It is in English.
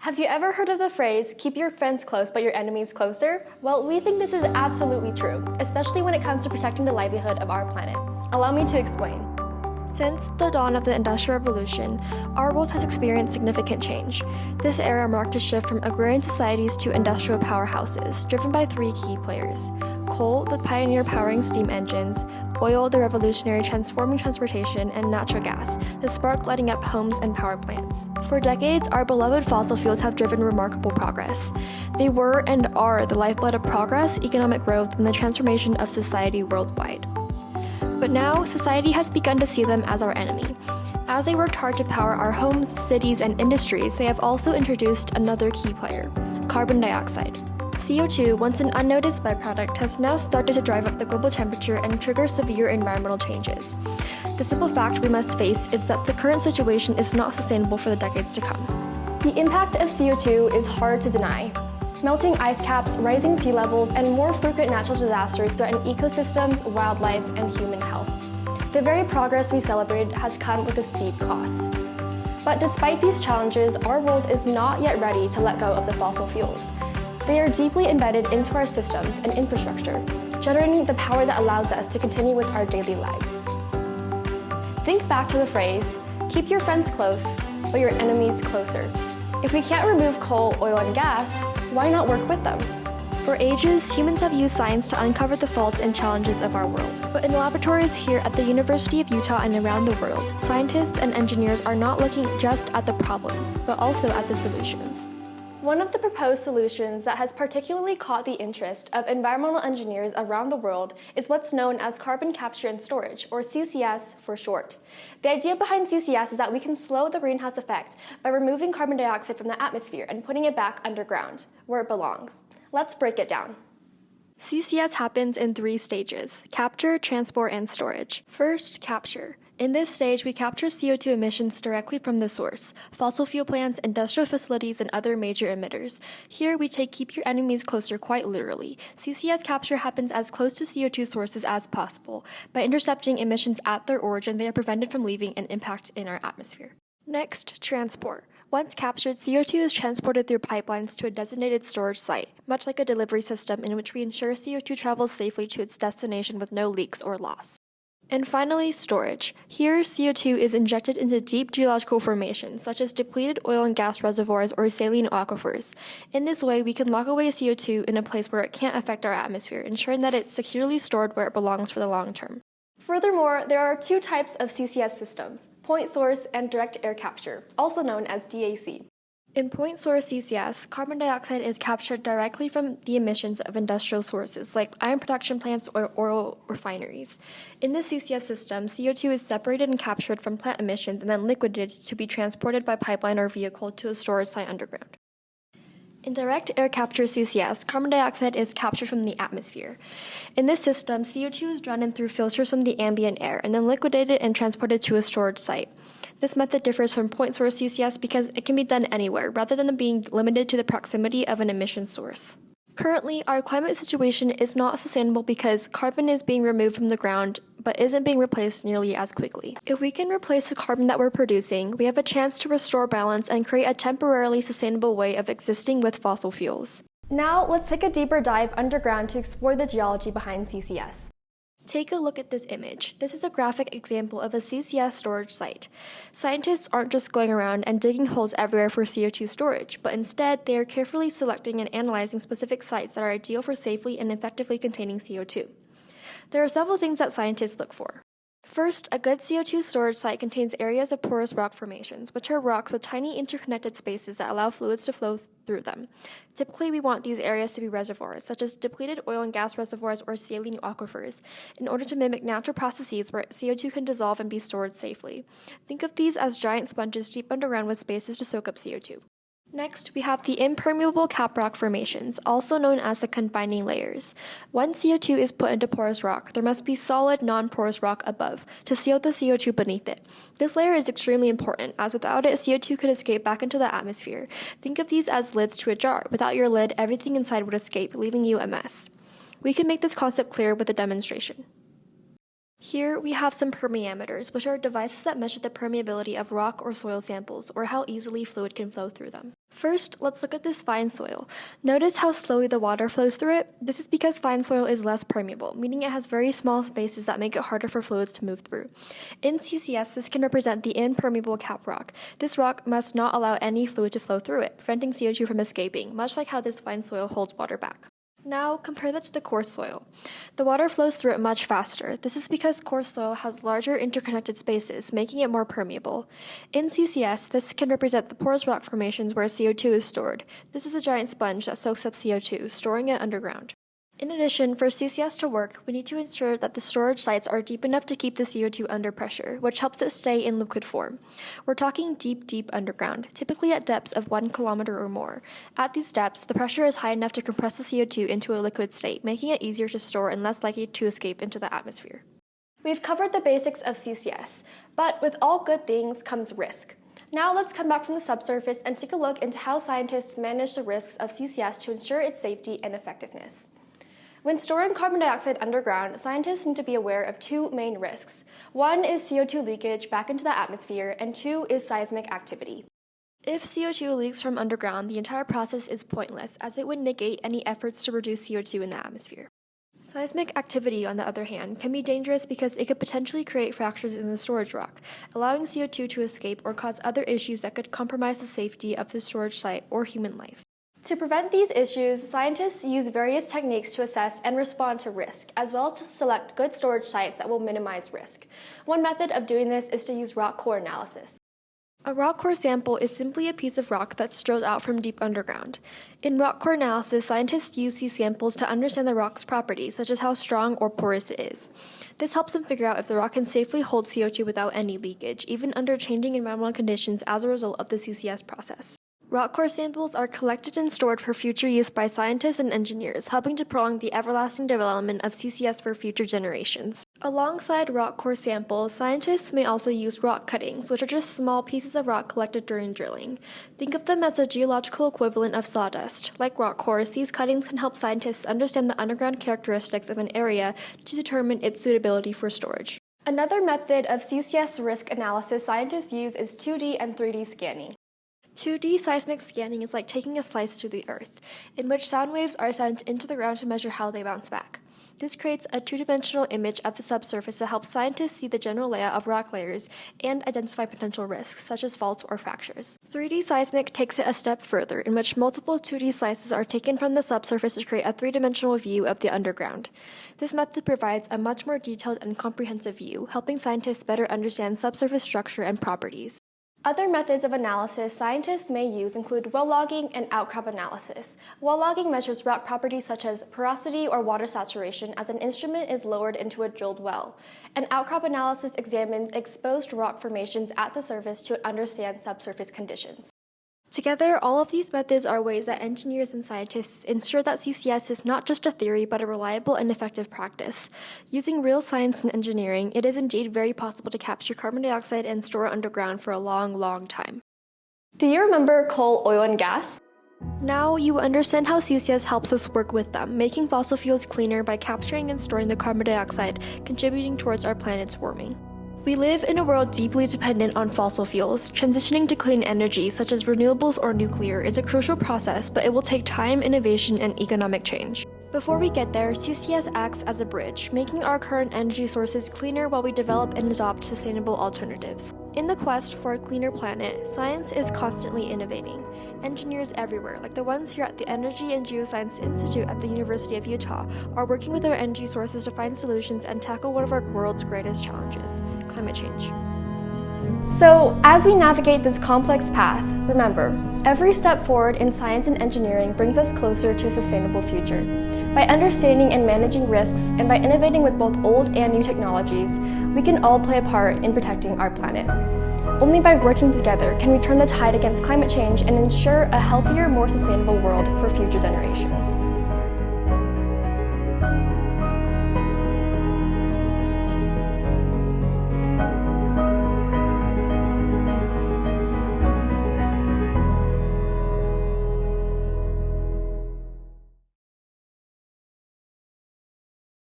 Have you ever heard of the phrase, keep your friends close but your enemies closer? Well, we think this is absolutely true, especially when it comes to protecting the livelihood of our planet. Allow me to explain. Since the dawn of the Industrial Revolution, our world has experienced significant change. This era marked a shift from agrarian societies to industrial powerhouses, driven by three key players: coal, the pioneer powering steam engines; oil, the revolutionary transforming transportation; and natural gas, the spark lighting up homes and power plants. For decades, our beloved fossil fuels have driven remarkable progress. They were and are the lifeblood of progress, economic growth, and the transformation of society worldwide. But now, society has begun to see them as our enemy. As they worked hard to power our homes, cities, and industries, they have also introduced another key player: carbon dioxide. CO2, once an unnoticed byproduct, has now started to drive up the global temperature and trigger severe environmental changes. The simple fact we must face is that the current situation is not sustainable for the decades to come. The impact of CO2 is hard to deny. Melting ice caps, rising sea levels, and more frequent natural disasters threaten ecosystems, wildlife, and human health. The very progress we celebrated has come with a steep cost. But despite these challenges, our world is not yet ready to let go of the fossil fuels. They are deeply embedded into our systems and infrastructure, generating the power that allows us to continue with our daily lives. Think back to the phrase, keep your friends close, but your enemies closer. If we can't remove coal, oil, and gas, why not work with them? For ages, humans have used science to uncover the faults and challenges of our world. But in laboratories here at the University of Utah and around the world, scientists and engineers are not looking just at the problems, but also at the solutions. One of the proposed solutions that has particularly caught the interest of environmental engineers around the world is what's known as carbon capture and storage, or CCS for short. The idea behind CCS is that we can slow the greenhouse effect by removing carbon dioxide from the atmosphere and putting it back underground, where it belongs. Let's break it down. CCS happens in three stages: capture, transport, and storage. First, capture. In this stage, we capture CO2 emissions directly from the source: fossil fuel plants, industrial facilities, and other major emitters. Here, we take keep your enemies closer quite literally. CCS capture happens as close to CO2 sources as possible. By intercepting emissions at their origin, they are prevented from leaving an impact in our atmosphere. Next, transport. Once captured, CO2 is transported through pipelines to a designated storage site, much like a delivery system in which we ensure CO2 travels safely to its destination with no leaks or loss. And finally, storage. Here, CO2 is injected into deep geological formations, such as depleted oil and gas reservoirs or saline aquifers. In this way, we can lock away CO2 in a place where it can't affect our atmosphere, ensuring that it's securely stored where it belongs for the long term. Furthermore, there are two types of CCS systems: point source and direct air capture, also known as DAC. In point source CCS, carbon dioxide is captured directly from the emissions of industrial sources like iron production plants or oil refineries. In this CCS system, CO2 is separated and captured from plant emissions and then liquidated to be transported by pipeline or vehicle to a storage site underground. In direct air capture CCS, carbon dioxide is captured from the atmosphere. In this system, CO2 is drawn in through filters from the ambient air and then liquidated and transported to a storage site. This method differs from point source CCS because it can be done anywhere, rather than being limited to the proximity of an emission source. Currently, our climate situation is not sustainable because carbon is being removed from the ground, but isn't being replaced nearly as quickly. If we can replace the carbon that we're producing, we have a chance to restore balance and create a temporarily sustainable way of existing with fossil fuels. Now, let's take a deeper dive underground to explore the geology behind CCS. Take a look at this image. This is a graphic example of a CCS storage site. Scientists aren't just going around and digging holes everywhere for CO2 storage, but instead they are carefully selecting and analyzing specific sites that are ideal for safely and effectively containing CO2. There are several things that scientists look for. First, a good CO2 storage site contains areas of porous rock formations, which are rocks with tiny interconnected spaces that allow fluids to flow through them. Typically, we want these areas to be reservoirs, such as depleted oil and gas reservoirs or saline aquifers, in order to mimic natural processes where CO2 can dissolve and be stored safely. Think of these as giant sponges deep underground with spaces to soak up CO2. Next, we have the impermeable caprock formations, also known as the confining layers. Once CO2 is put into porous rock, there must be solid, non-porous rock above to seal the CO2 beneath it. This layer is extremely important, as without it, CO2 could escape back into the atmosphere. Think of these as lids to a jar. Without your lid, everything inside would escape, leaving you a mess. We can make this concept clear with a demonstration. Here we have some permeameters, which are devices that measure the permeability of rock or soil samples, or how easily fluid can flow through them. First, let's look at this fine soil. Notice how slowly the water flows through it? This is because fine soil is less permeable, meaning it has very small spaces that make it harder for fluids to move through. In CCS, this can represent the impermeable cap rock. This rock must not allow any fluid to flow through it, preventing CO2 from escaping, much like how this fine soil holds water back. Now, compare that to the coarse soil. The water flows through it much faster. This is because coarse soil has larger interconnected spaces, making it more permeable. In CCS, this can represent the porous rock formations where CO2 is stored. This is a giant sponge that soaks up CO2, storing it underground. In addition, for CCS to work, we need to ensure that the storage sites are deep enough to keep the CO2 under pressure, which helps it stay in liquid form. We're talking deep underground, typically at depths of 1 kilometer or more. At these depths, the pressure is high enough to compress the CO2 into a liquid state, making it easier to store and less likely to escape into the atmosphere. We've covered the basics of CCS, but with all good things comes risk. Now let's come back from the subsurface and take a look into how scientists manage the risks of CCS to ensure its safety and effectiveness. When storing carbon dioxide underground, scientists need to be aware of two main risks. One is CO2 leakage back into the atmosphere, and two is seismic activity. If CO2 leaks from underground, the entire process is pointless, as it would negate any efforts to reduce CO2 in the atmosphere. Seismic activity, on the other hand, can be dangerous because it could potentially create fractures in the storage rock, allowing CO2 to escape or cause other issues that could compromise the safety of the storage site or human life. To prevent these issues, scientists use various techniques to assess and respond to risk, as well as to select good storage sites that will minimize risk. One method of doing this is to use rock core analysis. A rock core sample is simply a piece of rock that's drilled out from deep underground. In rock core analysis, scientists use these samples to understand the rock's properties, such as how strong or porous it is. This helps them figure out if the rock can safely hold CO2 without any leakage, even under changing environmental conditions as a result of the CCS process. Rock core samples are collected and stored for future use by scientists and engineers, helping to prolong the everlasting development of CCS for future generations. Alongside rock core samples, scientists may also use rock cuttings, which are just small pieces of rock collected during drilling. Think of them as a geological equivalent of sawdust. Like rock cores, these cuttings can help scientists understand the underground characteristics of an area to determine its suitability for storage. Another method of CCS risk analysis scientists use is 2D and 3D scanning. 2D seismic scanning is like taking a slice through the earth, in which sound waves are sent into the ground to measure how they bounce back. This creates a two-dimensional image of the subsurface that helps scientists see the general layout of rock layers and identify potential risks, such as faults or fractures. 3D seismic takes it a step further, in which multiple 2D slices are taken from the subsurface to create a three-dimensional view of the underground. This method provides a much more detailed and comprehensive view, helping scientists better understand subsurface structure and properties. Other methods of analysis scientists may use include well logging and outcrop analysis. Well logging measures rock properties such as porosity or water saturation as an instrument is lowered into a drilled well. And outcrop analysis examines exposed rock formations at the surface to understand subsurface conditions. Together, all of these methods are ways that engineers and scientists ensure that CCS is not just a theory but a reliable and effective practice. Using real science and engineering, it is indeed very possible to capture carbon dioxide and store it underground for a long time. Do you remember coal, oil, and gas? Now you understand how CCS helps us work with them, making fossil fuels cleaner by capturing and storing the carbon dioxide, contributing towards our planet's warming. We live in a world deeply dependent on fossil fuels. Transitioning to clean energy, such as renewables or nuclear, is a crucial process, but it will take time, innovation, and economic change. Before we get there, CCS acts as a bridge, making our current energy sources cleaner while we develop and adopt sustainable alternatives. In the quest for a cleaner planet, science is constantly innovating. Engineers everywhere, like the ones here at the Energy and Geoscience Institute at the University of Utah, are working with our energy sources to find solutions and tackle one of our world's greatest challenges, climate change. So, as we navigate this complex path, remember, every step forward in science and engineering brings us closer to a sustainable future. By understanding and managing risks, and by innovating with both old and new technologies, we can all play a part in protecting our planet. Only by working together can we turn the tide against climate change and ensure a healthier, more sustainable world for future generations.